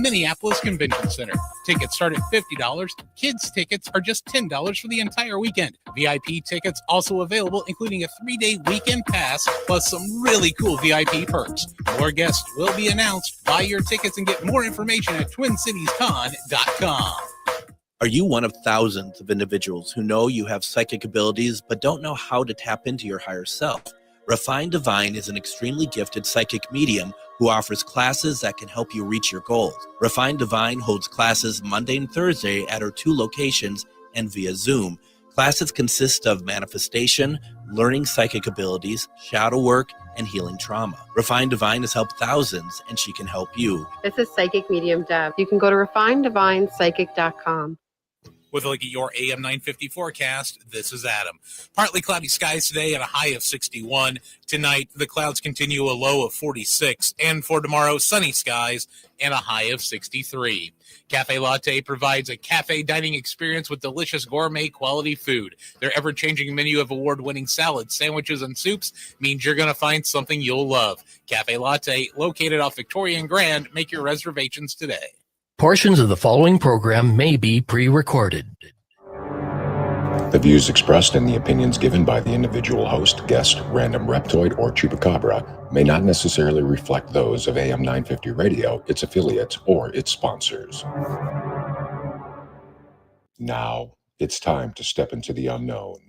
Minneapolis Convention Center. Tickets start at $50. Kids tickets are just $10 for the entire weekend. VIP tickets also available, including a 3-day weekend pass, plus some really cool VIP perks. More guests will be announced. Buy your tickets and get more information at TwinCitiesCon.com. Are you one of thousands of individuals who know you have psychic abilities but don't know how to tap into your higher self? Refined Divine is an extremely gifted psychic medium who offers classes that can help you reach your goals. Refined Divine holds classes Monday and Thursday at her 2 locations and via Zoom. Classes consist of manifestation, learning psychic abilities, shadow work, and healing trauma. Refined Divine has helped thousands, and she can help you. This is Psychic Medium Deb. You can go to refineddivinepsychic.com. With a look at your AM 950 forecast, this is Adam. Partly cloudy skies today at a high of 61. Tonight, the clouds continue a low of 46. And for tomorrow, sunny skies and a high of 63. Cafe Latte provides a cafe dining experience with delicious gourmet quality food. Their ever-changing menu of award-winning salads, sandwiches, and soups means you're going to find something you'll love. Cafe Latte, located off Victoria and Grand. Make your reservations today. Portions of the following program may be pre-recorded. The views expressed and the opinions given by the individual host, guest, random reptoid, or chupacabra may not necessarily reflect those of AM 950 Radio, its affiliates, or its sponsors. Now, it's time to step into the unknown.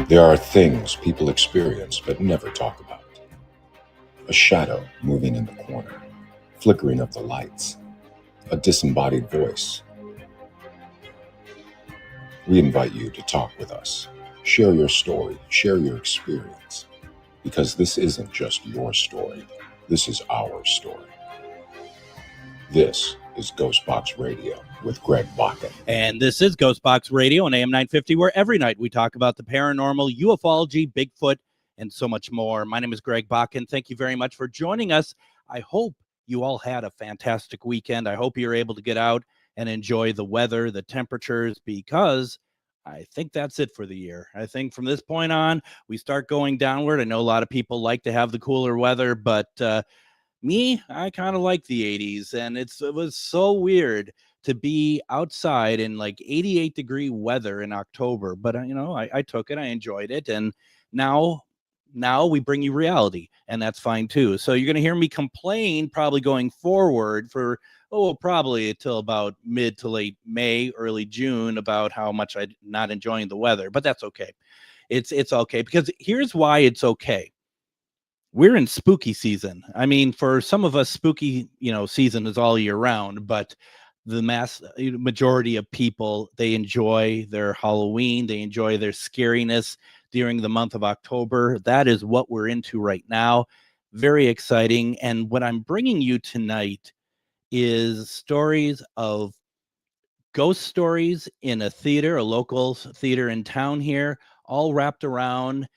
There are things people experience but never talk about. A shadow moving in the corner, flickering of the lights, a disembodied voice. We invite you to talk with us. Share your story, share your experience, because this isn't just your story. This is our story. This is GhostBox Radio with Greg Bakun. And this is GhostBox Radio on AM 950, where every night we talk about the paranormal, ufology, Bigfoot, and so much more. My name is Greg Bakun. Thank you very much for joining us. I hope you all had a fantastic weekend. I hope you're able to get out and enjoy the weather, the temperatures, because I think that's it for the year. I think from this point on, we start going downward. I know a lot of people like to have the cooler weather, but me, I kind of like the 80s, and it was so weird to be outside in like 88-degree weather in October, but I took it. I enjoyed it, and now we bring you reality, and that's fine too. So you're going to hear me complain probably going forward for, probably until about mid to late May, early June, about how much I'm not enjoying the weather, but that's okay. It's okay, because here's why it's okay. We're in spooky season. I mean, for some of us, spooky, season is all year round, but the majority of people, they enjoy their Halloween, they enjoy their scariness during the month of October. That is what we're into right now. Very exciting. And what I'm bringing you tonight is stories of ghost stories in a theater, a local theater in town here, all wrapped around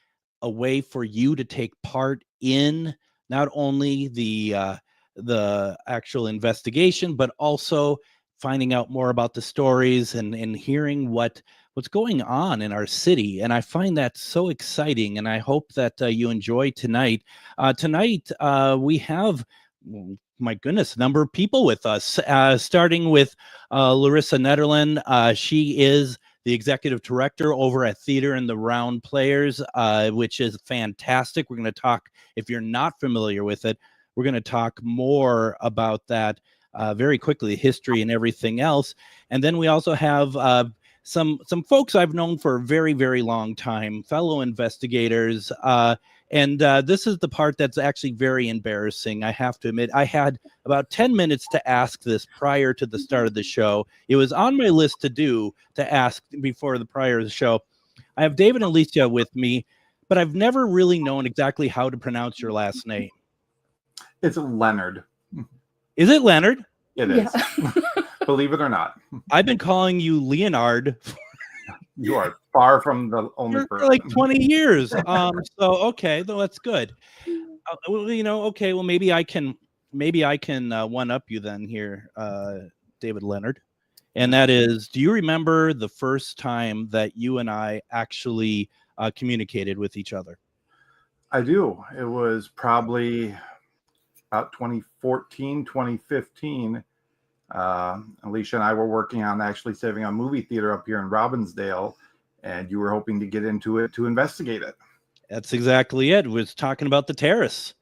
a way for you to take part in not only the actual investigation, but also finding out more about the stories and hearing what's going on in our city. And I find that so exciting, and I hope that you enjoy tonight. Tonight, we have, my goodness, a number of people with us, starting with Larisa Netterlund. She is the executive director over at Theater in the Round Players, which is fantastic. We're going to talk, if you're not familiar with it, we're going to talk more about that very quickly, history and everything else. And then we also have some folks I've known for a very, very long time, fellow investigators. And this is the part that's actually very embarrassing. I have to admit, I had about 10 minutes to ask this prior to the start of the show. It was on my list to ask before prior to the show. I have David and Alysia with me, but I've never really known exactly how to pronounce your last name. It's Leonard. Is it Leonard? It is. Yeah. Believe it or not. I've been calling you Leonard. You are far from the only person. For like 20 years. So okay, though, that's good. Okay, well maybe I can one up you then here, David Leonard. And that is, do you remember the first time that you and I actually communicated with each other? I do. It was probably about 2014, 2015. Alysia and I were working on actually saving a movie theater up here in Robbinsdale, and you were hoping to get into it to investigate it. That's exactly it. Was talking about the terrace,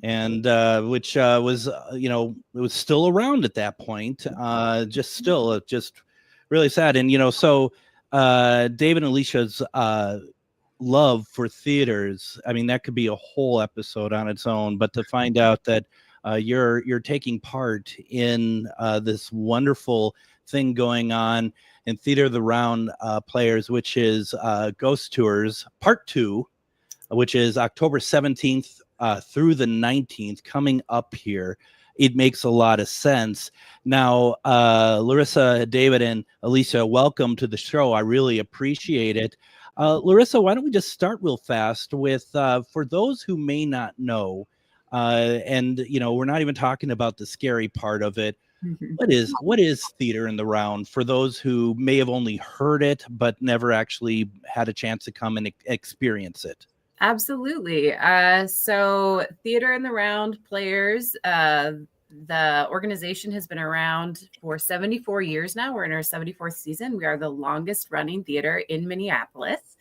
and which was it was still around at that point. Just really sad. And so Dave and Alicia's love for theaters, I mean, that could be a whole episode on its own, but to find out that you're taking part in this wonderful thing going on in Theater of the Round Players, which is Ghost Tours Part 2, which is October 17th through the 19th coming up here. It makes a lot of sense. Now, Larisa, David, and Alysia, welcome to the show. I really appreciate it. Larisa, why don't we just start real fast with, for those who may not know, and we're not even talking about the scary part of it. What is Theater in the Round for those who may have only heard it but never actually had a chance to come and experience it? Absolutely. So Theater in the Round Players, the organization has been around for 74 years now. We're in our 74th season. We are the longest running theater in Minneapolis.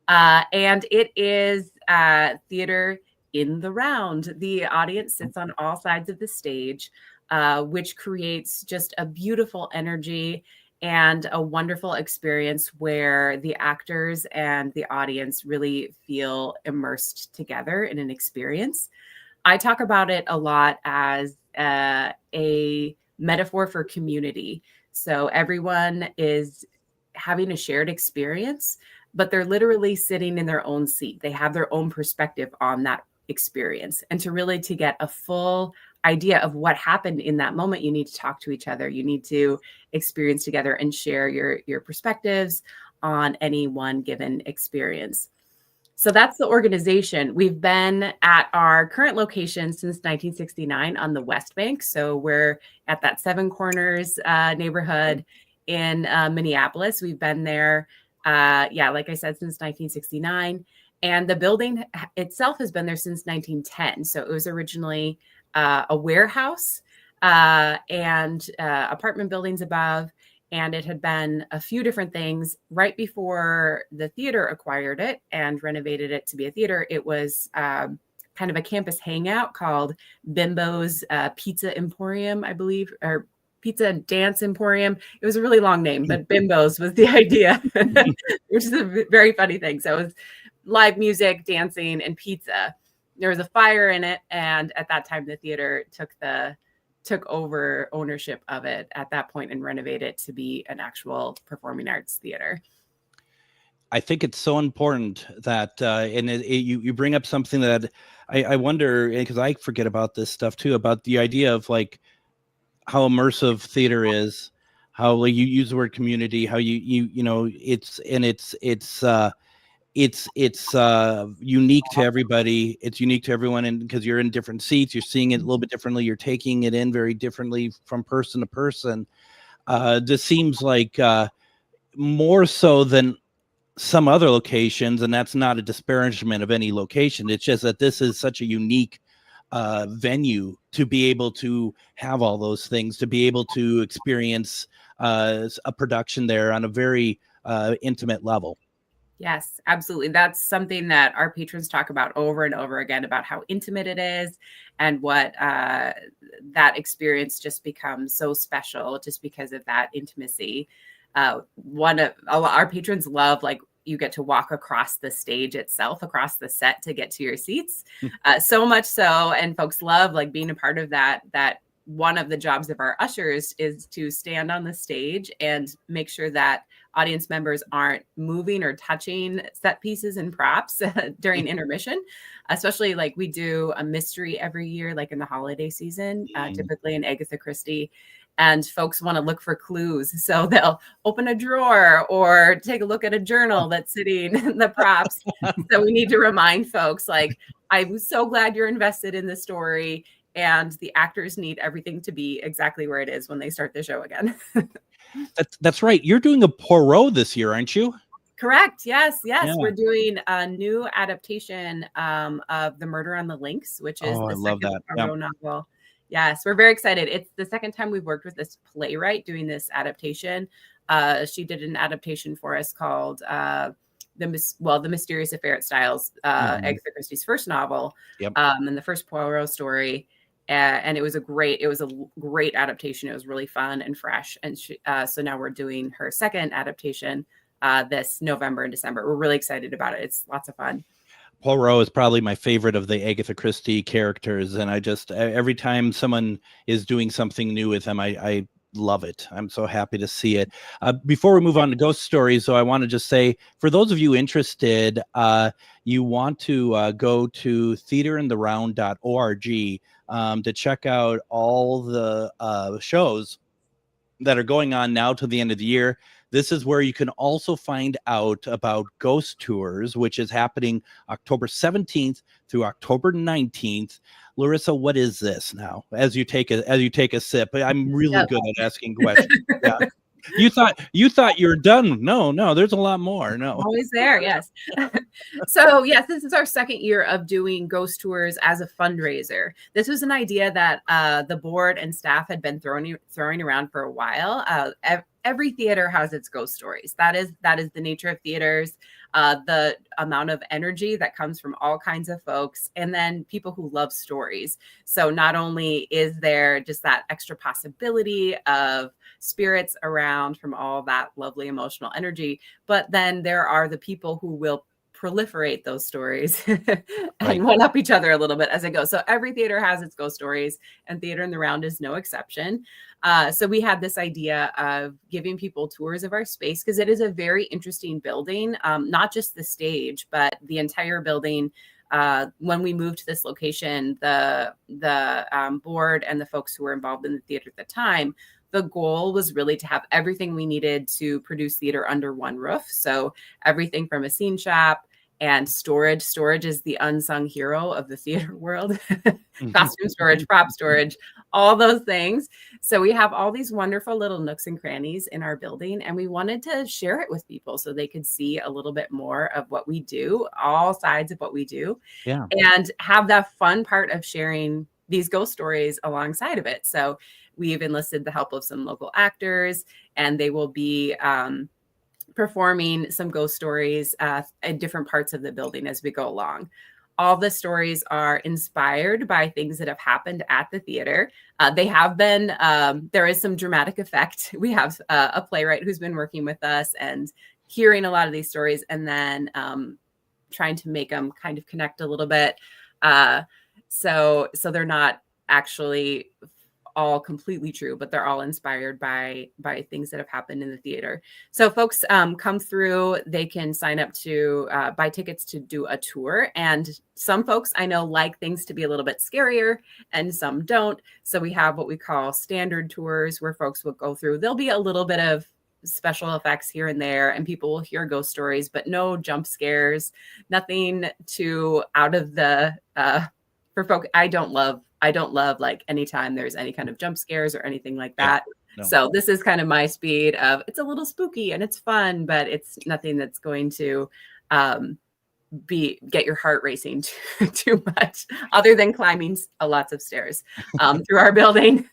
And it is theater in the round. The audience sits on all sides of the stage, which creates just a beautiful energy and a wonderful experience where the actors and the audience really feel immersed together in an experience. I talk about it a lot as a metaphor for community. So everyone is having a shared experience, but they're literally sitting in their own seat. They have their own perspective on that experience. And to get a full idea of what happened in that moment, you need to talk to each other. You need to experience together and share your perspectives on any one given experience. So that's the organization. We've been at our current location since 1969 on the West Bank. So we're at that Seven Corners neighborhood in Minneapolis. We've been there, like I said, since 1969. And the building itself has been there since 1910. So it was originally a warehouse and apartment buildings above. And it had been a few different things. Right before the theater acquired it and renovated it to be a theater, it was kind of a campus hangout called Bimbo's Pizza Emporium, I believe, or Pizza Dance Emporium. It was a really long name, but Bimbo's was the idea, which is a very funny thing. So it was live music, dancing, and pizza. There was a fire in it. And at that time, the theater took over ownership of it at that point and renovated it to be an actual performing arts theater. I think it's so important that, you bring up something that I wonder, because I forget about this stuff too, about the idea of like how immersive theater is, how you use the word community, how it's unique to everybody. It's unique to everyone, and because you're in different seats, you're seeing it a little bit differently. You're taking it in very differently from person to person. This seems like more so than some other locations, and that's not a disparagement of any location. It's just that this is such a unique venue to be able to have all those things, to be able to experience a production there on a very intimate level. Yes, absolutely. That's something that our patrons talk about over and over again, about how intimate it is and what that experience just becomes so special just because of that intimacy. Our patrons love, like, you get to walk across the stage itself, across the set to get to your seats. So much so, and folks love like being a part of that one of the jobs of our ushers is to stand on the stage and make sure that audience members aren't moving or touching set pieces and props during intermission, especially like we do a mystery every year, like in the holiday season, typically in Agatha Christie. And folks want to look for clues. So they'll open a drawer or take a look at a journal that's sitting in the props. So we need to remind folks, like, I'm so glad you're invested in the story. And the actors need everything to be exactly where it is when they start the show again. That's right. You're doing a Poirot this year, aren't you? Correct. Yes. Yeah. We're doing a new adaptation of The Murder on the Links, which is I the love second that. Poirot novel. Yes, we're very excited. It's the second time we've worked with this playwright doing this adaptation. She did an adaptation for us called The Mysterious Affair at Styles, Agatha Christie's first novel, Yep. And the first Poirot story. And it was a great adaptation. It was really fun and fresh. And so now we're doing her second adaptation this November and December. We're really excited about it. It's lots of fun. Poirot is probably my favorite of the Agatha Christie characters, and I just every time someone is doing something new with him, I love it. I'm so happy to see it. Before we move on to ghost stories, so I want to just say, for those of you interested, you want to go to theaterintheround.org to check out all the shows that are going on now to the end of the year. This is where you can also find out about Ghost Tours, which is happening October 17th through October 19th. Larisa, what is this now? As you take a sip, I'm really good at asking questions. Yeah. You thought you were done. No, there's a lot more. No. Always there, yes. So yes, this is our second year of doing ghost tours as a fundraiser. This was an idea that the board and staff had been throwing around for a while. Every theater has its ghost stories. That is the nature of theaters. The amount of energy that comes from all kinds of folks, and then people who love stories. So not only is there just that extra possibility of spirits around from all that lovely emotional energy, but then there are the people who will proliferate those stories and one up each other a little bit as it goes. So every theater has its ghost stories, and Theater in the Round is no exception. So we had this idea of giving people tours of our space, because it is a very interesting building, not just the stage, but the entire building. When we moved to this location, the board and the folks who were involved in the theater at the time, the goal was really to have everything we needed to produce theater under one roof. So everything from a scene shop and storage. Storage is the unsung hero of the theater world. Costume storage, prop storage, all those things. So we have all these wonderful little nooks and crannies in our building, and we wanted to share it with people so they could see a little bit more of what we do, all sides of what we do, and have that fun part of sharing these ghost stories alongside of it. So we've enlisted the help of some local actors, and they will be performing some ghost stories in different parts of the building as we go along. All the stories are inspired by things that have happened at the theater. They have been, there is some dramatic effect. We have a playwright who's been working with us and hearing a lot of these stories, and then trying to make them kind of connect a little bit. So they're not actually all completely true, but they're all inspired by things that have happened in the theater. So folks come through, they can sign up to buy tickets to do a tour. And some folks I know like things to be a little bit scarier, and some don't. So we have what we call standard tours, where folks will go through. There'll be a little bit of special effects here and there, and people will hear ghost stories, but no jump scares, nothing too out of the for folk. I don't love like anytime there's any kind of jump scares or anything like that. No. So this is kind of my speed of, it's a little spooky and it's fun, but it's nothing that's going to get your heart racing too much, other than climbing lots of stairs through our building.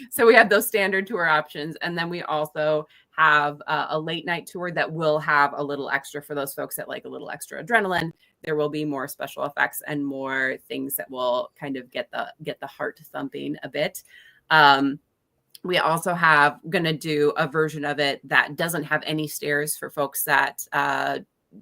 So we have those standard tour options. And then we also have a late night tour that will have a little extra for those folks that like a little extra adrenaline. There will be more special effects and more things that will kind of get the heart thumping a bit. We also going to do a version of it that doesn't have any stairs for folks that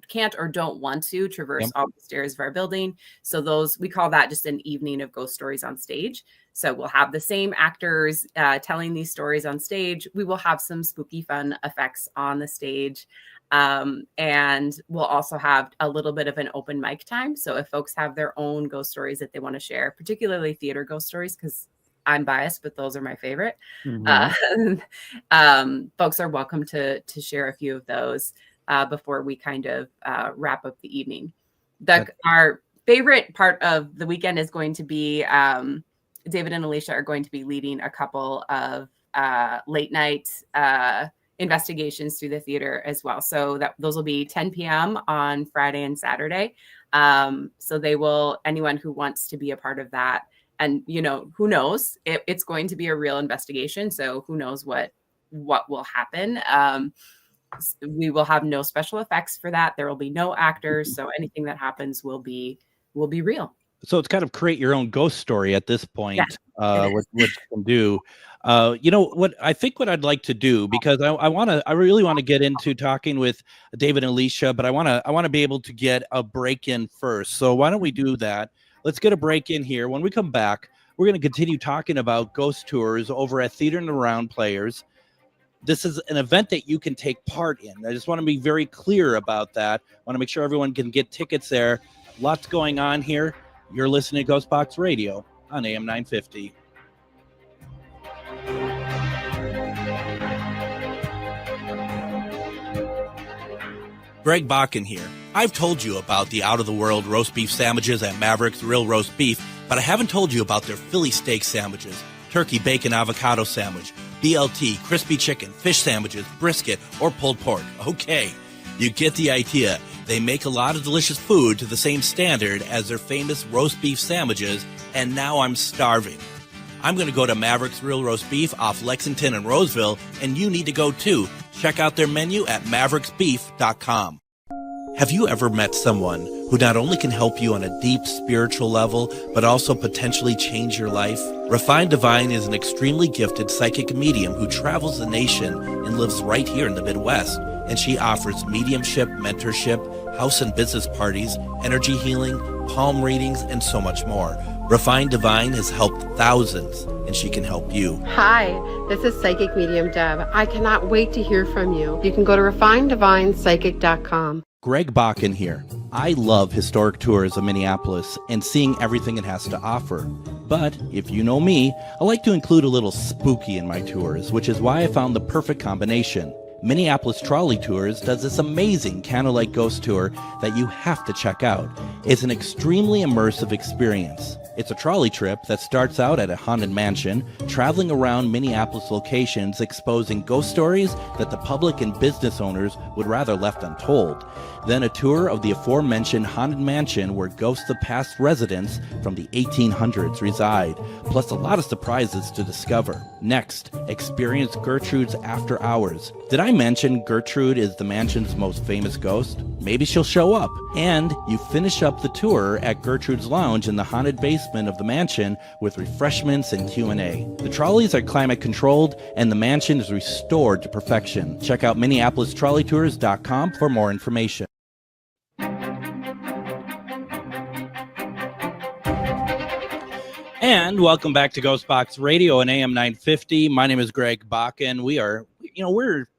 can't or don't want to traverse all the stairs of our building. So we call that just an evening of ghost stories on stage. So we'll have the same actors telling these stories on stage. We will have some spooky fun effects on the stage. And we'll also have a little bit of an open mic time. So if folks have their own ghost stories that they want to share, particularly theater ghost stories, because I'm biased, but those are my favorite. Folks are welcome to share a few of those before we kind of wrap up the evening. Our favorite part of the weekend is going to be David and Alysia are going to be leading a couple of late night investigations through the theater as well. So those will be 10 p.m. on Friday and Saturday. So they will, anyone who wants to be a part of that, and who knows, it's going to be a real investigation. So who knows what will happen. We will have no special effects for that. There will be no actors. So anything that happens will be real. So it's kind of create your own ghost story at this point. Yeah, what you can do. What I'd like to do, because I really want to get into talking with David and Alysia, but I want to be able to get a break in first. So why don't we do that? Let's get a break in here. When we come back, we're going to continue talking about ghost tours over at Theater and Around Players. This is an event that you can take part in. I just want to be very clear about that. I want to make sure everyone can get tickets there. Lots going on here. You're listening to GhostBox Radio on AM 950. Greg Bakun here. I've told you about the out-of-the-world roast beef sandwiches at Maverick's Real Roast Beef, but I haven't told you about their Philly steak sandwiches, turkey bacon avocado sandwich, BLT, crispy chicken, fish sandwiches, brisket, or pulled pork. Okay, you get the idea. They make a lot of delicious food to the same standard as their famous roast beef sandwiches, and now I'm starving. I'm going to go to Maverick's Real Roast Beef off Lexington and Roseville, and you need to go too. Check out their menu at mavericksbeef.com. Have you ever met someone who not only can help you on a deep spiritual level, but also potentially change your life? Refined Divine is an extremely gifted psychic medium who travels the nation and lives right here in the Midwest. And she offers mediumship, mentorship, house and business parties, energy healing, palm readings, and so much more. Refined Divine has helped thousands, and she can help you. Hi, this is Psychic Medium Deb. I cannot wait to hear from you. You can go to refineddivinepsychic.com. Greg Bakun here. I love historic tours of Minneapolis and seeing everything it has to offer. But if you know me, I like to include a little spooky in my tours, which is why I found the perfect combination. Minneapolis Trolley Tours does this amazing candlelight ghost tour that you have to check out. It's an extremely immersive experience. It's a trolley trip that starts out at a haunted mansion, traveling around Minneapolis locations exposing ghost stories that the public and business owners would rather left untold. Then a tour of the aforementioned haunted mansion where ghosts of past residents from the 1800s reside, plus a lot of surprises to discover. Next, experience Gertrude's After Hours. Did I mention Gertrude is the mansion's most famous ghost? Maybe she'll show up. And you finish up the tour at Gertrude's Lounge in the haunted basement of the mansion with refreshments and Q&A. The trolleys are climate controlled and the mansion is restored to perfection. Check out MinneapolisTrolleyTours.com for more information. And welcome back to GhostBox Radio and AM 950. My name is Greg Bakun. We're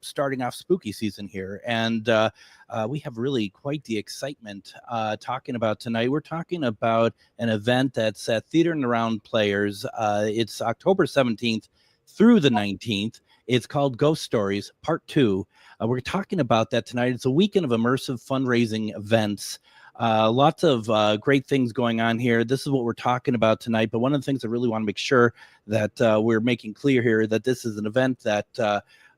starting off spooky season here, and we have really quite the excitement talking about tonight. We're talking about an event that's at Theater and Around Players. It's October 17th through the 19th. It's called Ghost Stories Part 2. We're talking about that tonight. It's a weekend of immersive fundraising events. Lots of great things going on here. This is what we're talking about tonight. But one of the things I really want to make sure that we're making clear here that this is an event that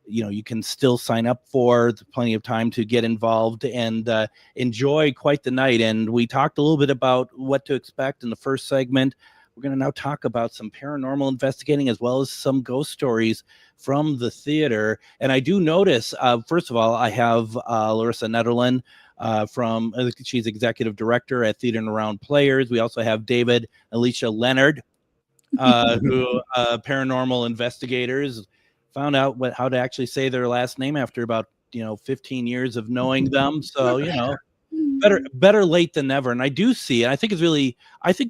you can still sign up for. There's plenty of time to get involved and enjoy quite the night. And we talked a little bit about what to expect in the first segment. We're going to now talk about some paranormal investigating as well as some ghost stories from the theater. And I do notice, first of all, I have Larisa Netterlund. She's executive director at Theater and Around Players. We also have David Alysia Leonhardt, who paranormal investigators found out how to actually say their last name after about 15 years of knowing them. So better late than never. And I do see, and I think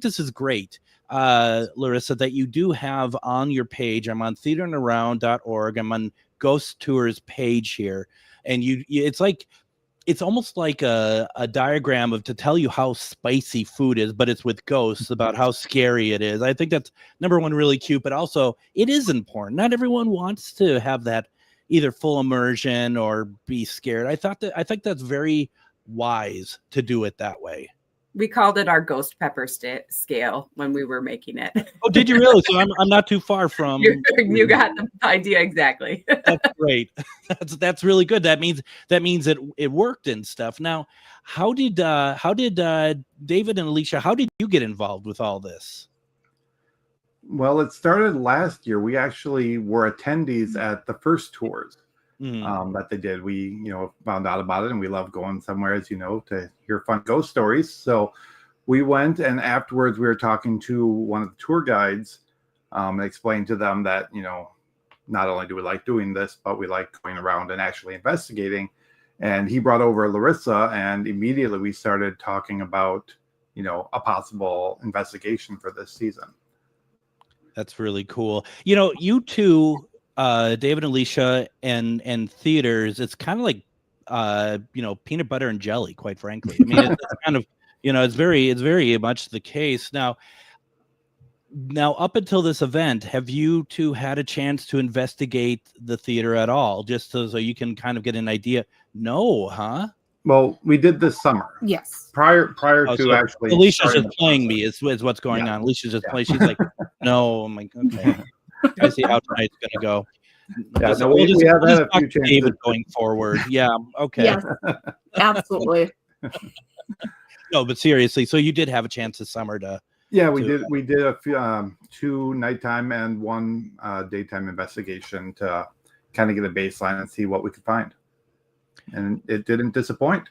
this is great, Larisa, that you do have on your page. I'm on theaterandaround.org. I'm on Ghost Tours page here, and it's almost like a diagram to tell you how spicy food is, but it's with ghosts about how scary it is. I think that's, number one, really cute, but also it is important. Not everyone wants to have that either full immersion or be scared. I think that's very wise to do it that way. We called it our ghost pepper scale when we were making it. Oh, did you really? So I'm not too far from. You got the idea exactly. That's great. That's really good. That means it worked and stuff. Now, how did David and Alysia? How did you get involved with all this? Well, it started last year. We actually were attendees at the first tours that they did. We, found out about it, and we love going somewhere, as you know, to hear fun ghost stories. So we went, and afterwards we were talking to one of the tour guides, and explained to them that, not only do we like doing this, but we like going around and actually investigating. And he brought over Larisa, and immediately we started talking about, a possible investigation for this season. That's really cool. You two, David and Alysia, and theaters, it's kind of like, peanut butter and jelly, quite frankly. I mean, it's kind of, it's very much the case. Now, up until this event, have you two had a chance to investigate the theater at all? Just so you can kind of get an idea? No, huh? Well, we did this summer. Yes. Prior to actually. Alicia's just playing me is what's going on. Alicia's just playing. She's like, no, I'm like, okay. I see how tonight's going to go. Yeah, so we have had a few chances. David going forward. Yeah, okay. Yes, absolutely. No, but seriously, so you did have a chance this summer to. Yeah, we did. We did a few, 2 nighttime and 1 daytime investigation to kind of get a baseline and see what we could find. And it didn't disappoint.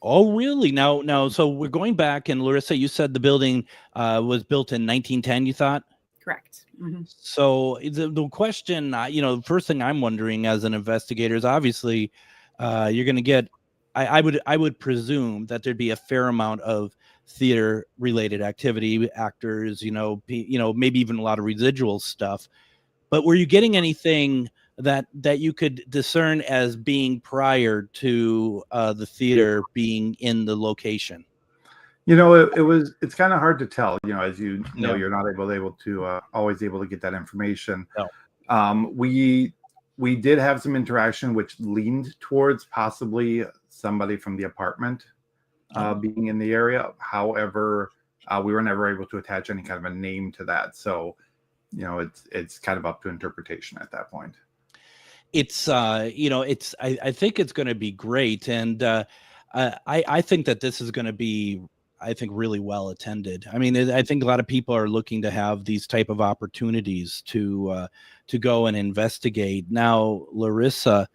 Oh, really? Now, so we're going back, and Larisa, you said the building was built in 1910, you thought? Correct. Mm-hmm. So the question, the first thing I'm wondering as an investigator is obviously you're going to get, I would presume that there'd be a fair amount of theater related activity, actors, maybe even a lot of residual stuff. But were you getting anything that you could discern as being prior to the theater being in the location? It's kind of hard to tell, as you know, you're not able to always able to get that information. No. We did have some interaction which leaned towards possibly somebody from the apartment being in the area. However, we were never able to attach any kind of a name to that. So, it's kind of up to interpretation at that point. It's I think it's going to be great. And I think that this is going to be, really well attended. I mean, I think a lot of people are looking to have these type of opportunities to go and investigate. Now, Larisa,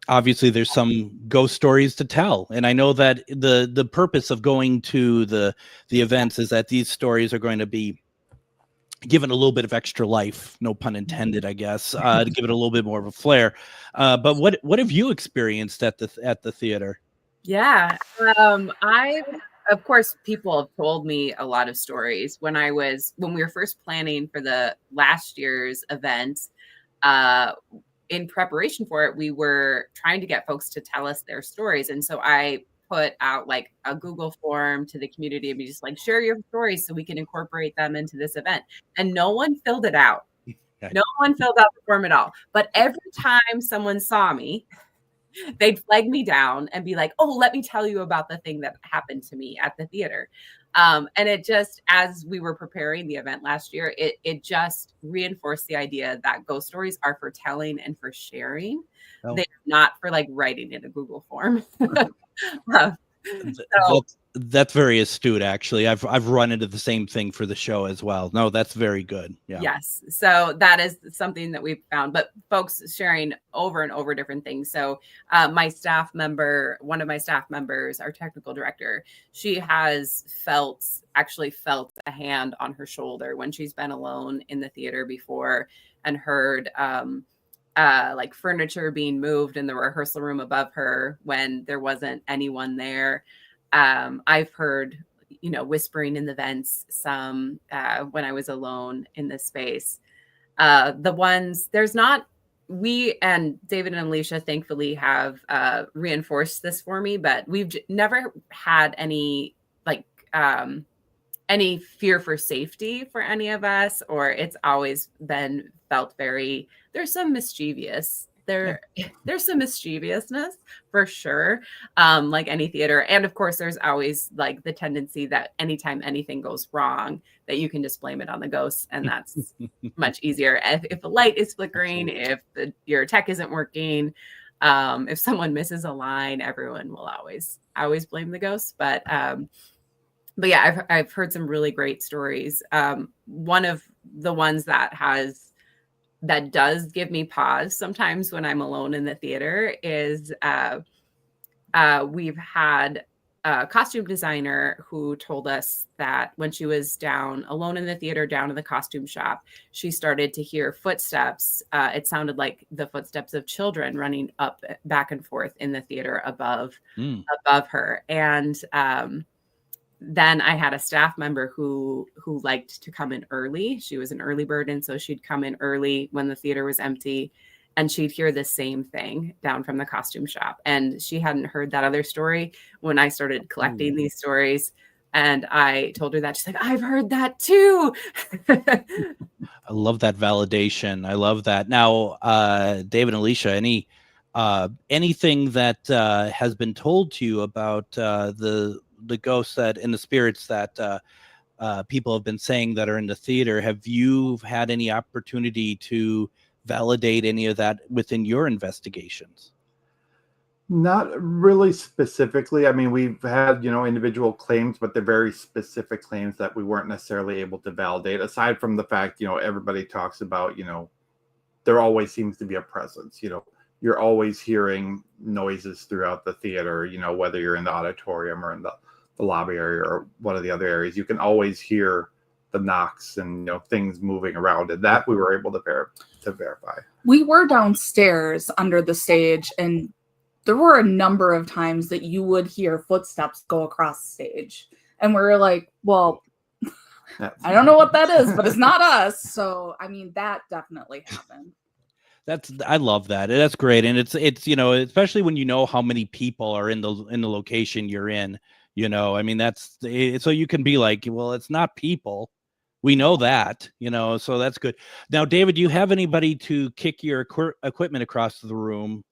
obviously there's some ghost stories to tell. And I know that the purpose of going to the events is that these stories are going to be given a little bit of extra life, no pun intended, I guess, to give it a little bit more of a flair. But what have you experienced at the theater? Yeah, of course, people have told me a lot of stories. When we were first planning for the last year's event, in preparation for it, we were trying to get folks to tell us their stories. And so I put out like a Google form to the community and be just like, share your stories so we can incorporate them into this event. And no one filled it out. Okay. No one filled out the form at all. But every time someone saw me, they'd flag me down and be like, oh, let me tell you about the thing that happened to me at the theater. And it just, as we were preparing the event last year, it just reinforced the idea that ghost stories are for telling and for sharing. Oh. They're not for like writing in a Google form. That's very astute, actually. I've run into the same thing for the show as well. No, that's very good. Yeah. Yes. So that is something that we've found, but folks sharing over and over different things. So one of my staff members, our technical director, she has felt a hand on her shoulder when she's been alone in the theater before and heard like furniture being moved in the rehearsal room above her when there wasn't anyone there. I've heard, whispering in the vents some when I was alone in this space. We and David and Alysia thankfully have reinforced this for me, but we've never had any any fear for safety for any of us, or it's always been felt there's some mischievous there's some mischievousness for sure, like any theater. And of course, there's always like the tendency that anytime anything goes wrong, that you can just blame it on the ghosts, and that's much easier. If a light is flickering, if your tech isn't working, if someone misses a line, everyone will always blame the ghosts. But yeah, I've heard some really great stories. One of the ones that does give me pause sometimes when I'm alone in the theater is we've had a costume designer who told us that when she was down alone in the theater, down in the costume shop, she started to hear footsteps. It sounded like the footsteps of children running up, back and forth in the theater above her. And then I had a staff member who liked to come in early. She was an early bird, and so she'd come in early when the theater was empty, and she'd hear the same thing down from the costume shop. And she hadn't heard that other story when I started collecting these stories. And I told her that. She's like, I've heard that too. I love that validation. I love that. Now, David and Alysia, anything that has been told to you about the ghosts and the spirits that people have been saying that are in the theater, have you had any opportunity to validate any of that within your investigations? Not really specifically. I mean, we've had, individual claims, but they're very specific claims that we weren't necessarily able to validate, aside from the fact, everybody talks about, there always seems to be a presence. You're always hearing noises throughout the theater, whether you're in the auditorium or in the lobby area or one of the other areas. You can always hear the knocks and things moving around, and that we were able to verify. We were downstairs under the stage, and there were a number of times that you would hear footsteps go across the stage, and we were like, well, I don't know what that is, but it's not us. So I mean, that definitely happened. I love that. That's great. And it's especially when how many people are in the location you're in, I mean, that's so you can be like, well, it's not people. We know that, so that's good. Now, David, do you have anybody to kick your equipment across the room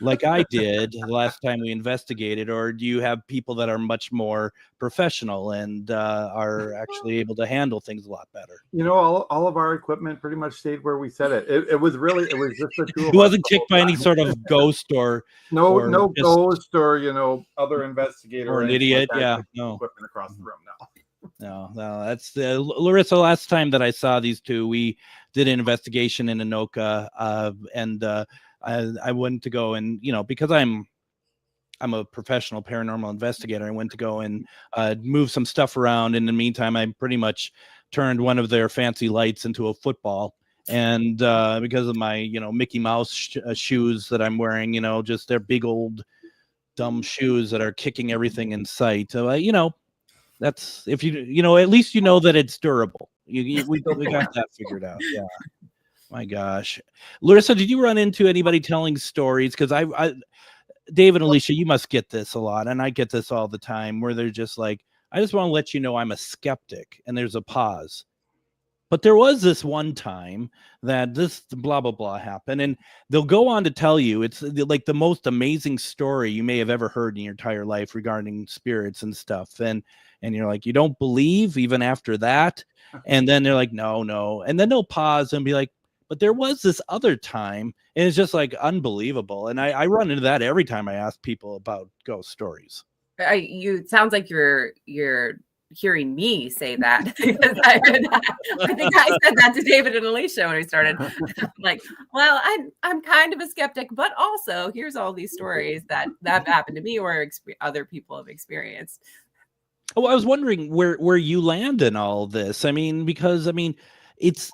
like I did the last time we investigated, or do you have people that are much more professional and are actually able to handle things a lot better? All of our equipment pretty much stayed where we said it. It was just the two of us. It wasn't kicked by any sort of ghost or ghost or other investigator or an idiot. Like yeah, no equipment across the room. No, that's Larisa. Last time that I saw these two, we did an investigation in Anoka, and I went to go and because I'm a professional paranormal investigator, I went to go and move some stuff around. In the meantime, I pretty much turned one of their fancy lights into a football, and because of my Mickey Mouse shoes that I'm wearing, just their big old dumb shoes that are kicking everything in sight. So that's if at least that it's durable. We got that figured out. Yeah. My gosh. Larisa, did you run into anybody telling stories? Because I David and Alysia, you must get this a lot, and I get this all the time, where they're just like, I just want to let you know I'm a skeptic, and there's a pause. But there was this one time that this blah, blah, blah happened, and they'll go on to tell you it's like the most amazing story you may have ever heard in your entire life regarding spirits and stuff. And you're like, you don't believe even after that? And then they're like, no. And then they'll pause and be like, but there was this other time, and it's just like unbelievable. And I run into that every time I ask people about ghost stories. It sounds like you're hearing me say that. Because I think I said that to David and Alysia when we started. Like, well, I'm kind of a skeptic, but also here's all these stories that happened to me or other people have experienced. Oh, I was wondering where you land in all this. I mean, because it's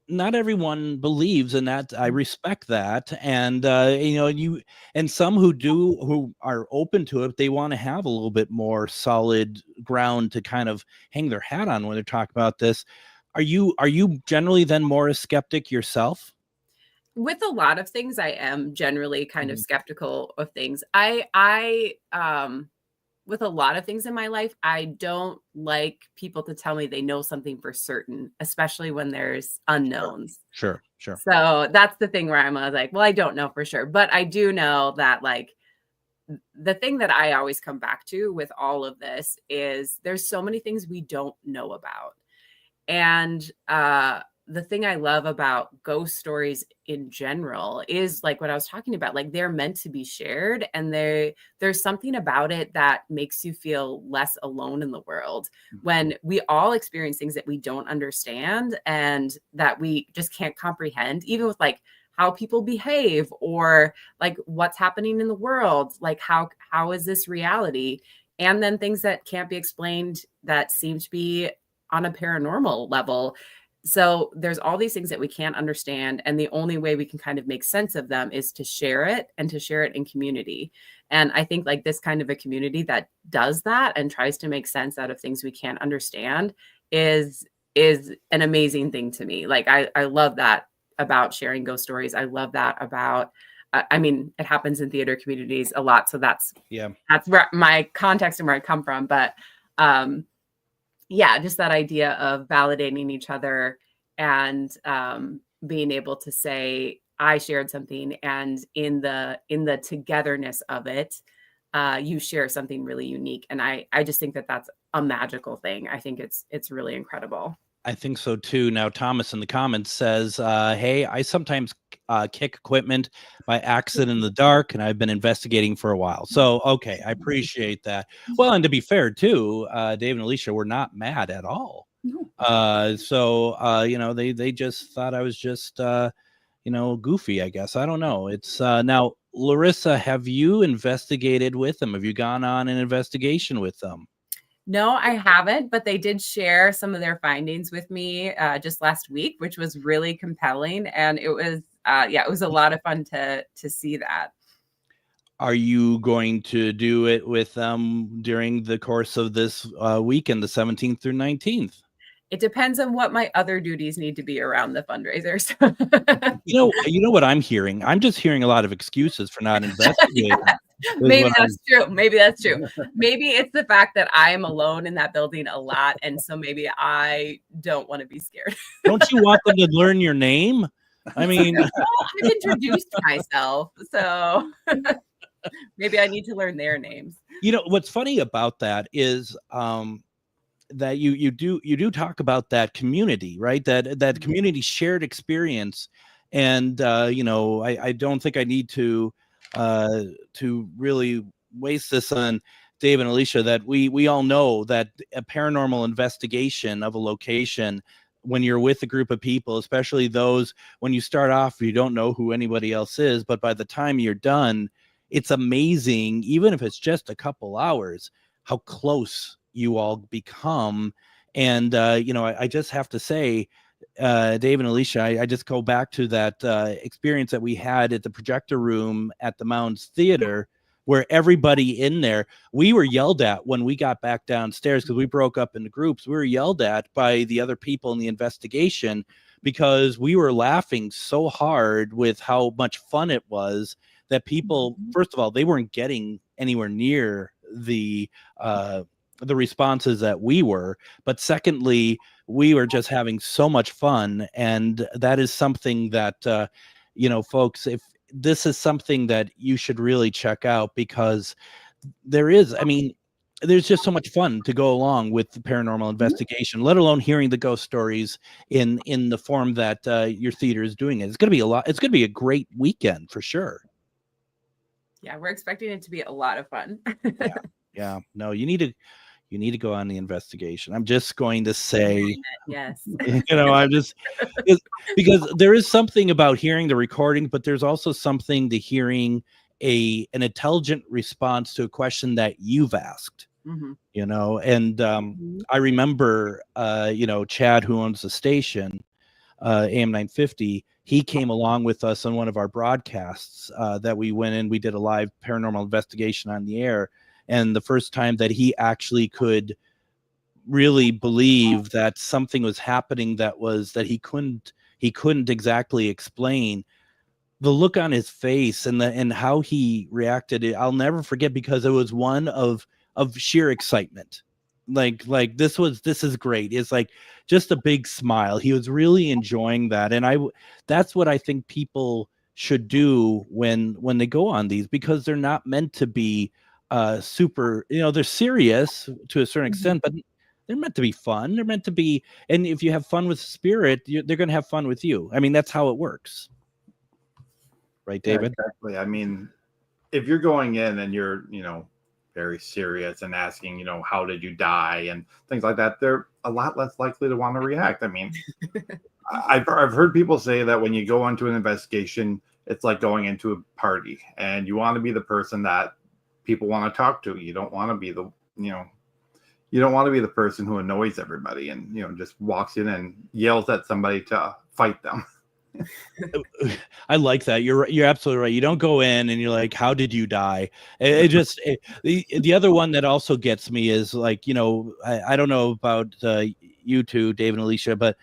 not everyone believes in that. I respect that. And, and some who are open to it, they want to have a little bit more solid ground to kind of hang their hat on when they talk about this. Are you generally then more a skeptic yourself? With a lot of things, I am generally kind of skeptical of things. with a lot of things in my life, I don't like people to tell me they know something for certain, especially when there's unknowns. Sure. So that's the thing where I'm like, well, I don't know for sure, but I do know that like the thing that I always come back to with all of this is there's so many things we don't know about. And the thing I love about ghost stories in general is like what I was talking about, like they're meant to be shared, and there's something about it that makes you feel less alone in the world when we all experience things that we don't understand and that we just can't comprehend, even with like how people behave or like what's happening in the world, like how is this reality? And then things that can't be explained that seem to be on a paranormal level. So there's all these things that we can't understand. And the only way we can kind of make sense of them is to share it, and to share it in community. And I think like this kind of a community that does that and tries to make sense out of things we can't understand is an amazing thing to me. Like I love that about sharing ghost stories. I love that about, I mean, it happens in theater communities a lot. So that's where my context and where I come from. But yeah, just that idea of validating each other and being able to say, I shared something, and in the togetherness of it, you share something really unique. And I just think that that's a magical thing. I think it's really incredible. I think so too. Now, Thomas in the comments says, hey, I sometimes kick equipment by accident in the dark, and I've been investigating for a while. So, okay, I appreciate that. Well, and to be fair too, Dave and Alysia were not mad at all. So, you know, they just thought I was just, you know, goofy, I guess. I don't know. It's now, Larisa, have you investigated with them? Have you gone on an investigation with them? No, I haven't, but they did share some of their findings with me just last week, which was really compelling. And it was, it was a lot of fun to see that. Are you going to do it with them during the course of this weekend, the 17th through 19th? It depends on what my other duties need to be around the fundraisers. You know what I'm hearing? I'm just hearing a lot of excuses for not investigating. Maybe that's true. Maybe that's true. Maybe it's the fact that I am alone in that building a lot. And so maybe I don't want to be scared. Don't you want them to learn your name? I mean, well, I've introduced myself. So maybe I need to learn their names. You know, what's funny about that is that you do talk about that community, right? That community shared experience. And, you know, I don't think I need to really waste this on Dave and Alysia, that we all know that a paranormal investigation of a location, when you're with a group of people, especially those, when you start off, you don't know who anybody else is, but by the time you're done, it's amazing, even if it's just a couple hours, how close you all become. And, you know, I just have to say, Dave and Alysia, I just go back to that experience that we had at the projector room at the Mounds Theater, where everybody in there, we were yelled at when we got back downstairs because we broke up into groups. We were yelled at by the other people in the investigation because we were laughing so hard with how much fun it was that people, first of all, they weren't getting anywhere near the responses that we were, but secondly, we were just having so much fun. And that is something that, you know, folks, if this is something that you should really check out, because there is, I mean, there's just so much fun to go along with the paranormal investigation, let alone hearing the ghost stories in the form that your theater is doing it. It's going to be a lot. It's going to be a great weekend for sure. Yeah, we're expecting it to be a lot of fun. Yeah. No, you need to go on the investigation. I'm just going to say, yes. You know, I'm just because there is something about hearing the recording, but there's also something to hearing an intelligent response to a question that you've asked. You know, and I remember, you know, Chad, who owns the station, AM 950, he came along with us on one of our broadcasts that we went in. We did a live paranormal investigation on the air. And the first time that he actually could really believe that something was happening that he couldn't exactly explain, the look on his face and how he reacted, I'll never forget, because it was one of of sheer excitement. Like this is great. It's like just a big smile. He was really enjoying that. And that's what I think people should do when they go on these, because they're not meant to be super, they're serious to a certain extent, but they're meant to be fun. They're meant to be, and if you have fun with Spirit, they're going to have fun with you. I mean, that's how it works. Right, David? Yeah, exactly. I mean, if you're going in and you're, very serious and asking, how did you die and things like that, they're a lot less likely to want to react. I mean, I've heard people say that when you go into an investigation, it's like going into a party, and you want to be the person that people want to talk to. You don't want to be the, you don't want to be the person who annoys everybody and, just walks in and yells at somebody to fight them. I like that. You're absolutely right. You don't go in and you're like, how did you die? The other one that also gets me is like, I don't know about you two, Dave and Alysia, but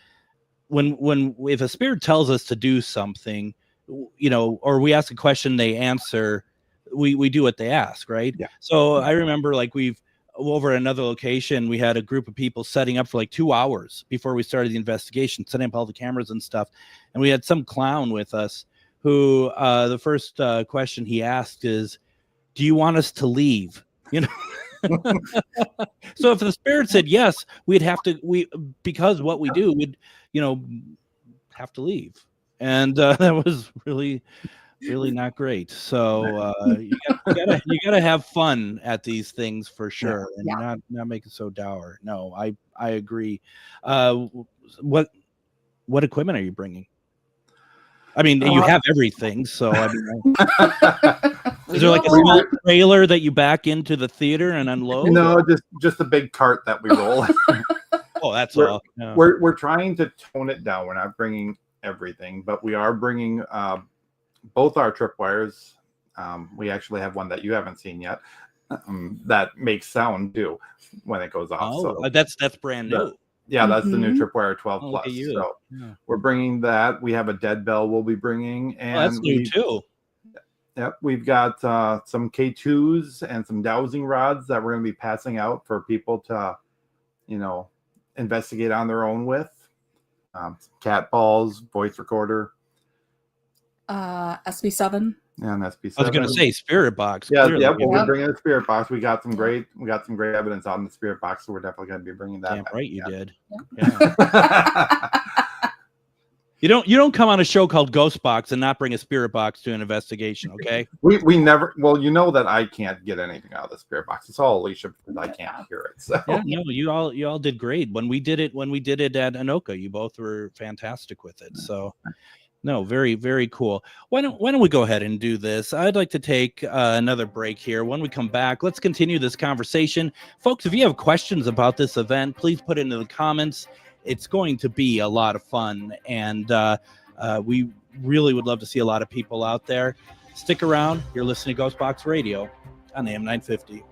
if a spirit tells us to do something, or we ask a question, they answer, we do what they ask, right? Yeah. So I remember like we've over at another location, we had a group of people setting up for like 2 hours before we started the investigation, setting up all the cameras and stuff. And we had some clown with us who the first question he asked is, do you want us to leave? So if the spirit said yes, we'd have to, because what we do, we'd, have to leave. And that was really not great. So you gotta have fun at these things for sure, and not make it so dour. No, I agree. What equipment are you bringing? I mean, you have everything. So I mean, is there like a small trailer that you back into the theater and unload? No, just a big cart that we roll. Oh, that's all. Yeah. We're trying to tone it down. We're not bringing everything, but we are bringing both our tripwires. We actually have one that you haven't seen yet that makes sound too when it goes off. Oh, so that's brand new. That's the new tripwire 12 plus. So we're bringing that. We have a dead bell we'll be bringing, and that's new too. Yep, we've got some K2s and some dowsing rods that we're going to be passing out for people to, investigate on their own with. Cat balls, voice recorder. SB7. Yeah, an SB7. I was going to say spirit box. Yeah, we're bringing a spirit box. We got some great evidence on the spirit box, so we're definitely going to be bringing that. Damn right, you did. Yeah. You don't come on a show called GhostBox and not bring a spirit box to an investigation, okay? We never. Well, that I can't get anything out of the spirit box. It's all Alysia because I can't hear it. So. Yeah, no, you all did great when we did it at Anoka. You both were fantastic with it. So. No, very, very cool. Why don't we go ahead and do this? I'd like to take another break here. When we come back, let's continue this conversation. Folks, if you have questions about this event, please put it into the comments. It's going to be a lot of fun, and we really would love to see a lot of people out there. Stick around. You're listening to GhostBox Radio on AM 950.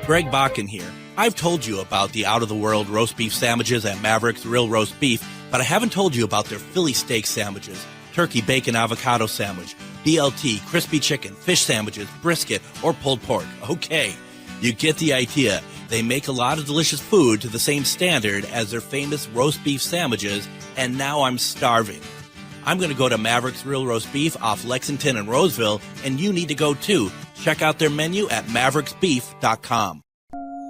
Greg Bakun here. I've told you about the out-of-the-world roast beef sandwiches at Maverick's Real Roast Beef, but I haven't told you about their Philly steak sandwiches, turkey bacon avocado sandwich, BLT, crispy chicken, fish sandwiches, brisket, or pulled pork. Okay, you get the idea. They make a lot of delicious food to the same standard as their famous roast beef sandwiches, and now I'm starving. I'm going to go to Maverick's Real Roast Beef off Lexington and Roseville, and you need to go too. Check out their menu at mavericksbeef.com.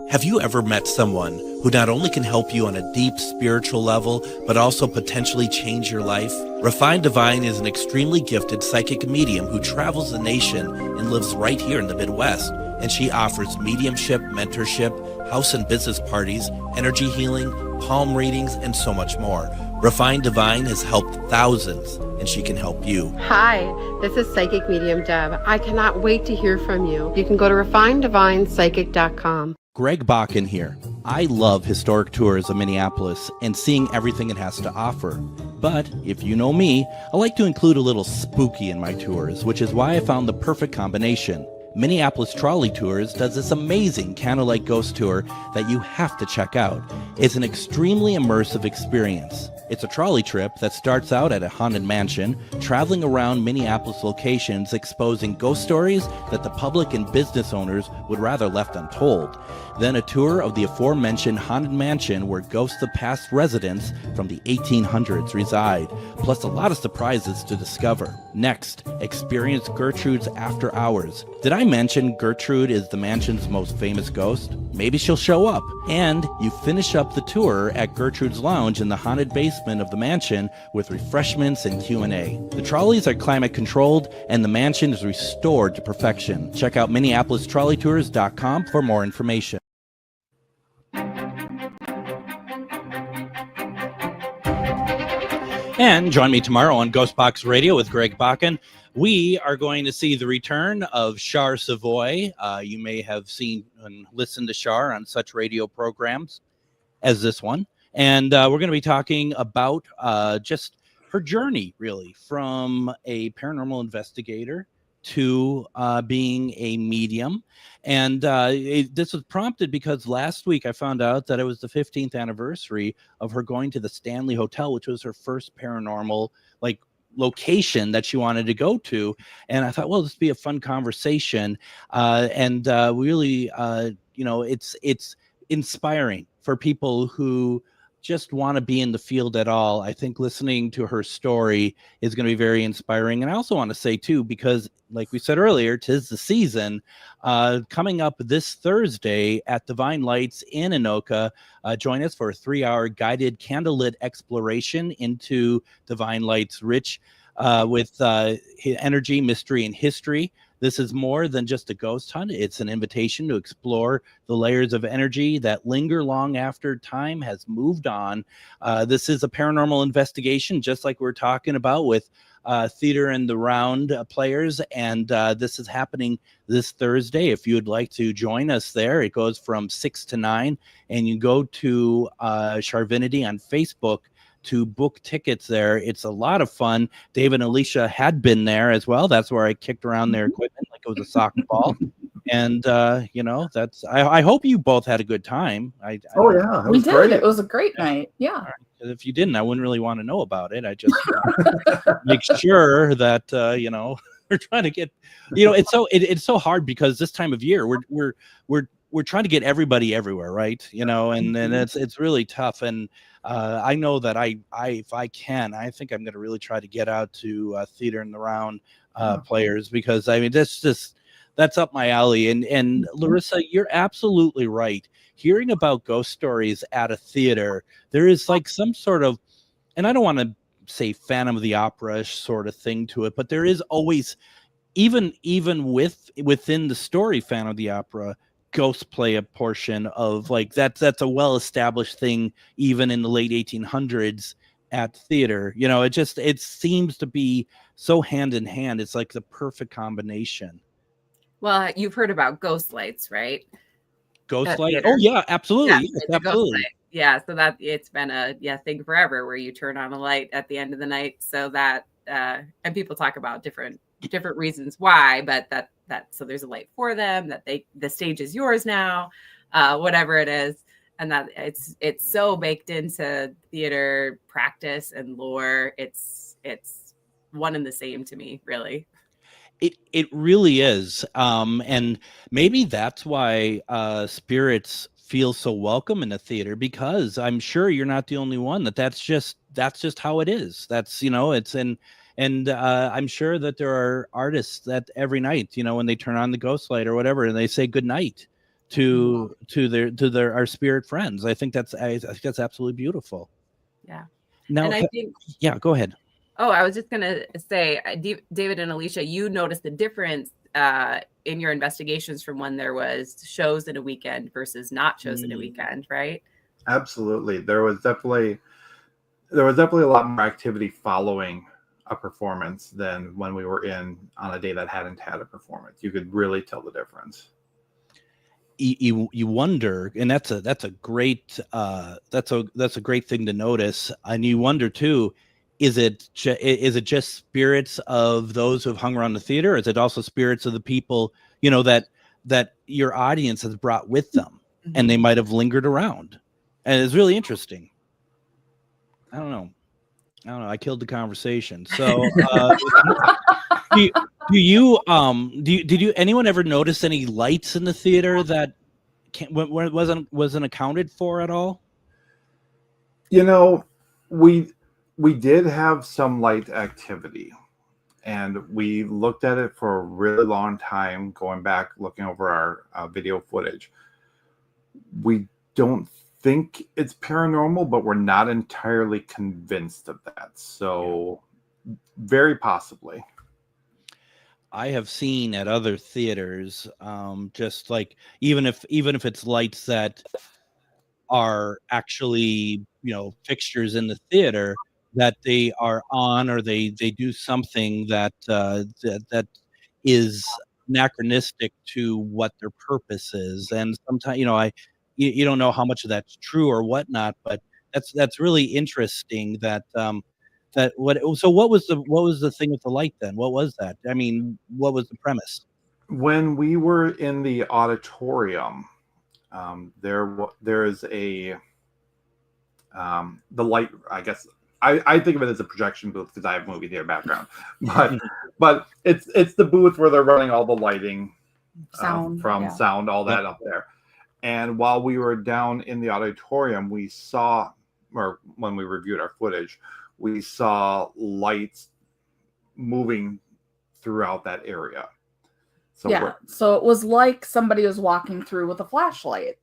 Have you ever met someone who not only can help you on a deep spiritual level, but also potentially change your life? Refined Divine is an extremely gifted psychic medium who travels the nation and lives right here in the Midwest. And she offers mediumship, mentorship, house and business parties, energy healing, palm readings, and so much more. Refined Divine has helped thousands, and she can help you. Hi, this is Psychic Medium Deb. I cannot wait to hear from you. You can go to refineddivinepsychic.com. Greg Bakun here. I love historic tours of Minneapolis and seeing everything it has to offer. But if you know me, I like to include a little spooky in my tours, which is why I found the perfect combination. Minneapolis Trolley Tours does this amazing candlelight ghost tour that you have to check out. It's an extremely immersive experience. It's a trolley trip that starts out at a haunted mansion, traveling around Minneapolis locations exposing ghost stories that the public and business owners would rather left untold. Then a tour of the aforementioned haunted mansion where ghosts of past residents from the 1800s reside, plus a lot of surprises to discover. Next, experience Gertrude's After Hours. Did I mention Gertrude is the mansion's most famous ghost? Maybe she'll show up. And you finish up the tour at Gertrude's Lounge in the haunted basement of the mansion with refreshments and Q&A. The trolleys are climate controlled and the mansion is restored to perfection. Check out MinneapolisTrolleyTours.com for more information. And join me tomorrow on GhostBox Radio with Greg Bakun. We are going to see the return of Char Savoy. You may have seen and listened to Char on such radio programs as this one. And we're going to be talking about just her journey, really, from a paranormal investigator to being a medium. And this was prompted because last week I found out that it was the 15th anniversary of her going to the Stanley Hotel, which was her first paranormal location that she wanted to go to. And I thought, well, this would be a fun conversation. And really, it's inspiring for people who just want to be in the field at all. I think listening to her story is going to be very inspiring. And I also want to say too, because like we said earlier, 'tis the season, coming up this Thursday at Divine Lights in Anoka. Join us for a 3-hour guided candlelit exploration into Divine Lights, rich with energy, mystery, and history. This is more than just a ghost hunt. It's an invitation to explore the layers of energy that linger long after time has moved on. This is a paranormal investigation, just like we're talking about with Theater in the Round players. And this is happening this Thursday. If you would like to join us there, it goes from 6 to 9. And you go to Charvinity on Facebook to book tickets there. It's a lot of fun. Dave and Alysia had been there as well. That's where I kicked around their equipment like it was a soccer ball. And that's I hope you both had a good time. We did. Great. It was a great night. Yeah. Right. If you didn't, I wouldn't really want to know about it. I just make sure that we're trying to get, it's so hard because this time of year we're trying to get everybody everywhere, right? And it's really tough. And I know that if I can, I think I'm going to really try to get out to Theater in the Round players, because I mean that's up my alley. And Larisa, you're absolutely right. Hearing about ghost stories at a theater, there is like some sort of, and I don't want to say Phantom of the Opera sort of thing to it, but there is always, even within the story Phantom of the Opera, ghosts play a portion of that's a well-established thing even in the late 1800s at theater. It seems to be so hand in hand. It's like the perfect combination. Well, you've heard about ghost lights, right? Ghost light? Oh yeah, absolutely. Yeah, yes, absolutely. Yeah, so that it's been a thing forever where you turn on a light at the end of the night, so that and people talk about different reasons why, but that so there's a light for them, that the stage is yours now, whatever it is, and that it's so baked into theater practice and lore. It's one and the same to me, really. It really is, and maybe that's why spirits feel so welcome in a theater, because I'm sure you're not the only one that's just how it is. That's it's and I'm sure that there are artists that every night, when they turn on the ghost light or whatever, and they say good night to our spirit friends. I think that's absolutely beautiful. Yeah. Now, and I think, yeah, go ahead. Oh, I was just gonna say, David and Alysia, you noticed the difference in your investigations from when there was shows in a weekend versus not shows in a weekend, right? Absolutely. There was definitely a lot more activity following a performance than when we were in on a day that hadn't had a performance. You could really tell the difference. You wonder, and that's a great thing to notice. And you wonder too, is it just spirits of those who have hung around the theater? Or is it also spirits of the people that your audience has brought with them, and they might have lingered around? And it's really interesting. I don't know. I don't know. I killed the conversation. So, did anyone ever notice any lights in the theater that wasn't accounted for at all? You know, we did have some light activity, and we looked at it for a really long time, going back looking over our video footage. We don't think it's paranormal, but we're not entirely convinced of that. So very possibly. I have seen at other theaters, just like even if it's lights that are actually, fixtures in the theater, that they are on, or they do something that that is anachronistic to what their purpose is. And sometimes, you don't know how much of that's true or whatnot, but that's really interesting. So what was the thing with the light then? What was that? I mean, what was the premise? When we were in the auditorium, there is the light. I guess I think of it as a projection booth because I have movie theater background, but it's the booth where they're running all the lighting, sound, all that up there. And while we were down in the auditorium, we saw, or when we reviewed our footage, we saw lights moving throughout that area. So it was like somebody was walking through with a flashlight.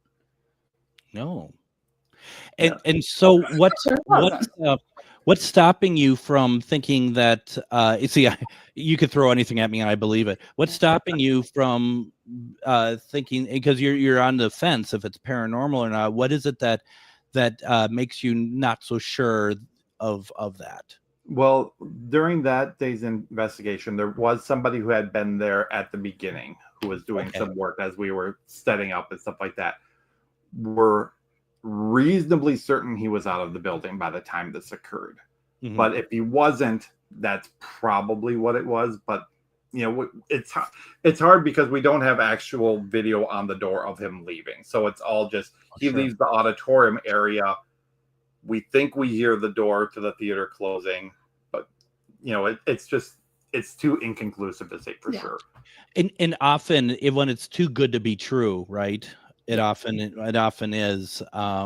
No. And so what's stopping you from thinking that you could throw anything at me and I believe it. What's stopping you from thinking, because you're on the fence if it's paranormal or not? What is it that makes you not so sure of that? Well, during that day's investigation, there was somebody who had been there at the beginning who was doing some work as we were setting up and stuff like that. We're reasonably certain he was out of the building by the time this occurred. Mm-hmm. But if he wasn't, that's probably what it was. But it's hard because we don't have actual video on the door of him leaving. So it's all just he leaves the auditorium area. We think we hear the door to the theater closing, but it's too inconclusive to say for sure. And often when it's too good to be true, right? It often is. I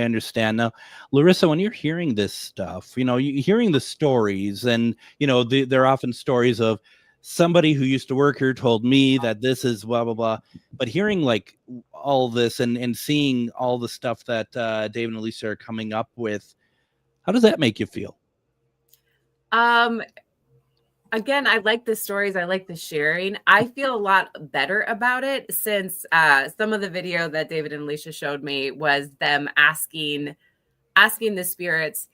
understand now. Larisa, when you're hearing this stuff, you're hearing the stories, and they're often stories of somebody who used to work here told me that this is blah blah blah. But hearing like all this and seeing all the stuff that Dave and Alysia are coming up with, how does that make you feel? Again, I like the stories. I like the sharing. I feel a lot better about it since some of the video that David and Alysia showed me was them asking the spirits,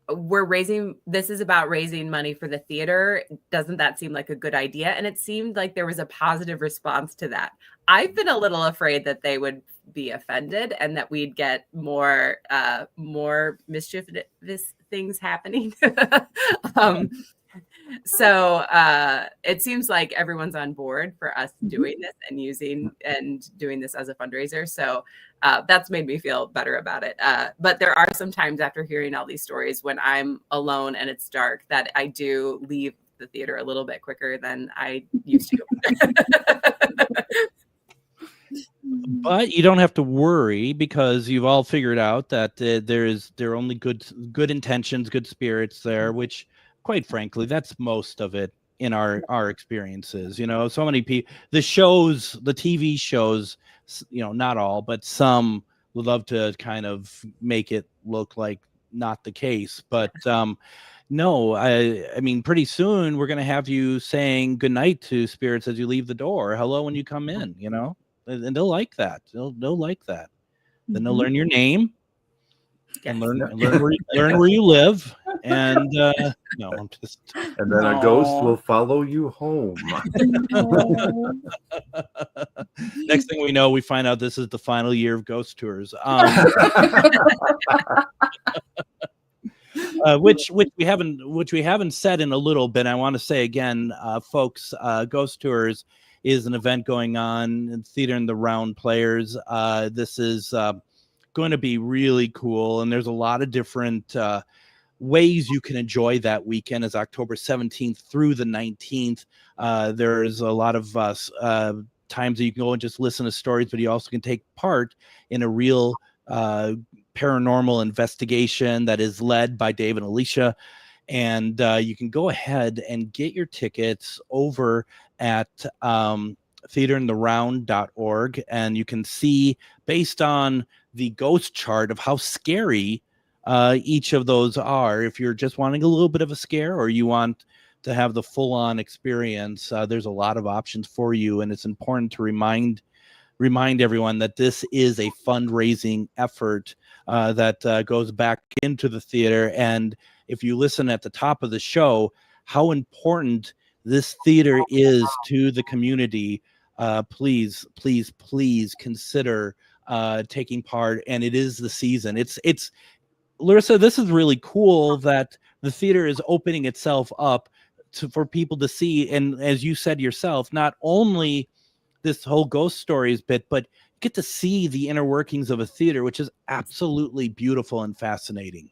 this is about raising money for the theater. Doesn't that seem like a good idea? And it seemed like there was a positive response to that. I've been a little afraid that they would be offended and that we'd get more mischievous things happening. So it seems like everyone's on board for us doing this and doing this as a fundraiser. So that's made me feel better about it. But there are some times after hearing all these stories when I'm alone and it's dark that I do leave the theater a little bit quicker than I used to. But you don't have to worry because you've all figured out that there are only good intentions, good spirits there, which quite frankly, that's most of it in our experiences. So many people, the TV shows, not all, but some would love to kind of make it look like not the case. But no, I mean, pretty soon we're going to have you saying goodnight to spirits as you leave the door, hello when you come in, and they'll like that. They'll like that. Then they'll learn your name. And learn where you live, and no, I'm just. And then a ghost will follow you home. Next thing we know, we find out this is the final year of ghost tours. Which we haven't said in a little bit. I want to say again, folks, Ghost Tours is an event going on in Theater in the Round Players. This is. going to be really cool. And there's a lot of different ways you can enjoy that weekend. Is October 17th through the 19th. There's a lot of times that you can go and just listen to stories, but you also can take part in a real paranormal investigation that is led by Dave and Alysia. And you can go ahead and get your tickets over at theaterintheround.org, and you can see, based on the ghost chart, of how scary each of those are. If you're just wanting a little bit of a scare, or you want to have the full-on experience, there's a lot of options for you. And it's important to remind everyone that this is a fundraising effort that goes back into the theater. And if you listen at the top of the show, how important this theater is to the community, please consider taking part. And it is the season. It's Larisa, this is really cool that the theater is opening itself up for people to see. And as you said yourself, not only this whole ghost stories bit, but get to see the inner workings of a theater, which is absolutely beautiful and fascinating.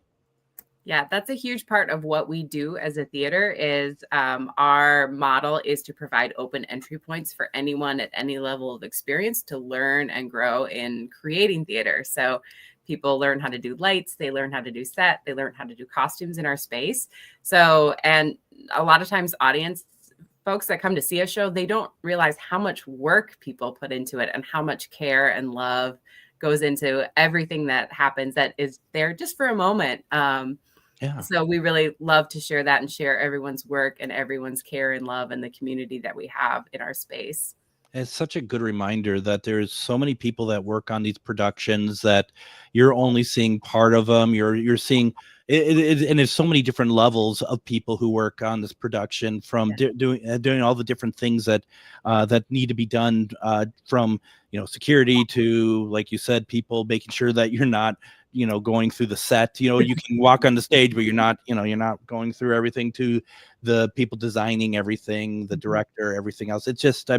Yeah, that's a huge part of what we do as a theater. Is our model is to provide open entry points for anyone at any level of experience to learn and grow in creating theater. So people learn how to do lights, they learn how to do set, they learn how to do costumes in our space. So, and a lot of times folks that come to see a show, they don't realize how much work people put into it and how much care and love goes into everything that happens that is there just for a moment. So we really love to share that and share everyone's work and everyone's care and love and the community that we have in our space. It's such a good reminder that there's so many people that work on these productions that you're only seeing part of them. You're seeing it, and there's so many different levels of people who work on this production, from doing all the different things that need to be done, from security to, like you said, people making sure that you're not going through the set. You can walk on the stage, but you're not going through everything, to the people designing everything, the director, everything else. It's just,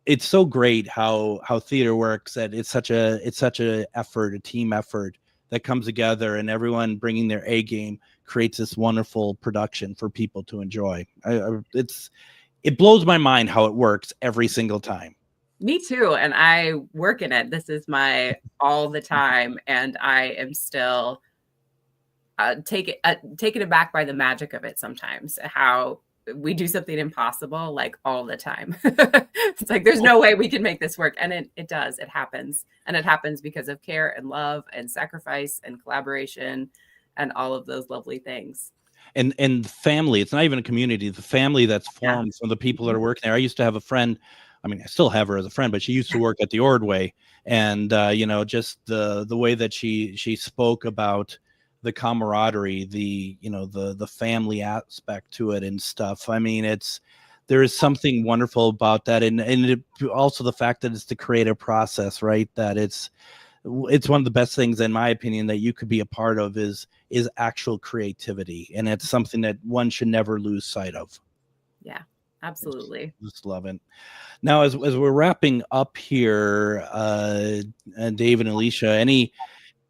it's so great how theater works, that it's such a effort, a team effort that comes together, and everyone bringing their A game creates this wonderful production for people to enjoy. It blows my mind how it works every single time. Me too. And I work in it. This is my all the time. And I am still taken aback by the magic of it sometimes, how we do something impossible like all the time. It's like, there's no way we can make this work. And it does. It happens. And it happens because of care and love and sacrifice and collaboration and all of those lovely things. And family, it's not even a community, the family that's formed from the people that are working there. I used to have a friend, I still have her as a friend, but she used to work at the Ordway, and just the way that she spoke about the camaraderie, the family aspect to it and stuff. There is something wonderful about that, and also the fact that it's the creative process, right? That it's one of the best things, in my opinion, that you could be a part of is actual creativity, and it's something that one should never lose sight of. Yeah, absolutely. Just love it. Now, as we're wrapping up here, Dave and Alysia,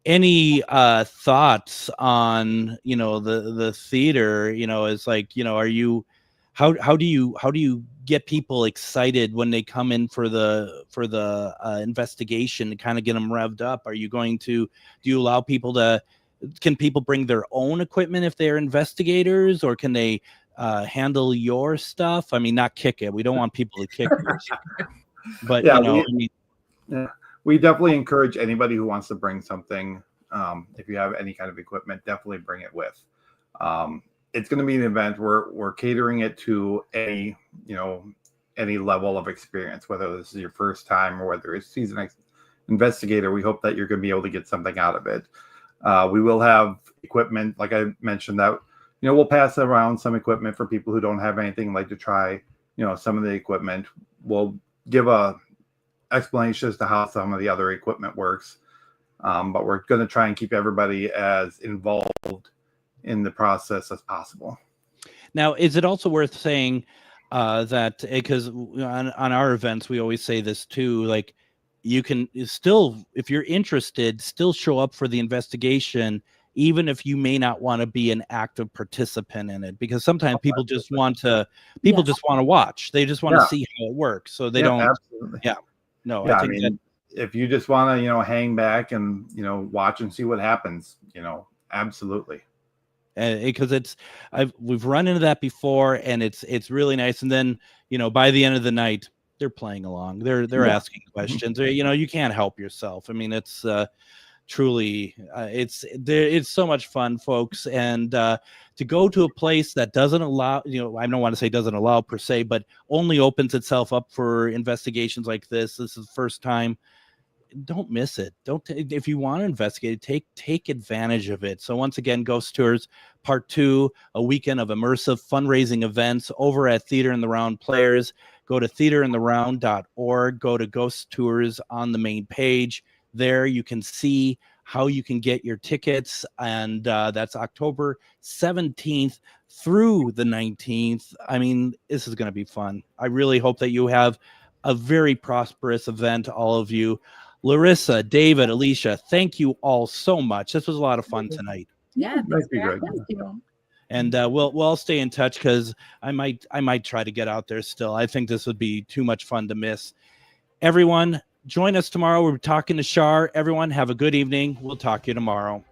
any thoughts on the theater? It's like, are you how do you get people excited when they come in for the investigation to kind of get them revved up? Do you allow people can people bring their own equipment if they're investigators, or can they handle your stuff? Not kick it. We don't want people to kick it. But we definitely encourage anybody who wants to bring something. If you have any kind of equipment, definitely bring it with. It's going to be an event where we're catering it to any level of experience, whether this is your first time or whether it's seasoned investigator. We hope that you're going to be able to get something out of it. We will have equipment, like I mentioned, that we'll pass around some equipment for people who don't have anything, like to try some of the equipment. We'll give a explanation as to how some of the other equipment works, but we're going to try and keep everybody as involved in the process as possible. Now, is it also worth saying that, because on our events we always say this too, like, you can still, if you're interested, still show up for the investigation, even if you may not want to be an active participant in it, because sometimes people just want to watch. They just want to see how it works. So they don't. Absolutely. Yeah. No, Yeah, I think that if you just want to, hang back and, watch and see what happens, absolutely. Because we've run into that before, and it's really nice. And then, by the end of the night, they're playing along. They're asking questions. You can't help yourself. I mean, it's truly it's so much fun, folks. And to go to a place that doesn't allow, I don't want to say doesn't allow per se, but only opens itself up for investigations like this. This is the first time. Don't miss it. If you want to investigate, take advantage of it. So once again, Ghost Tours Part 2, a weekend of immersive fundraising events over at Theater in the Round Players. Go to theaterintheround.org. Go to Ghost Tours on the main page. There you can see how you can get your tickets, and that's October 17th through the 19th. I mean, this is going to be fun. I really hope that you have a very prosperous event, all of you. Larisa, David, Alysia, thank you all so much. This was a lot of fun tonight. Yeah, thank you, Greg. Thank you. And we'll all stay in touch, because I might try to get out there still. I think this would be too much fun to miss. Everyone, join us tomorrow. We're talking to Shar. Everyone, have a good evening. We'll talk to you tomorrow.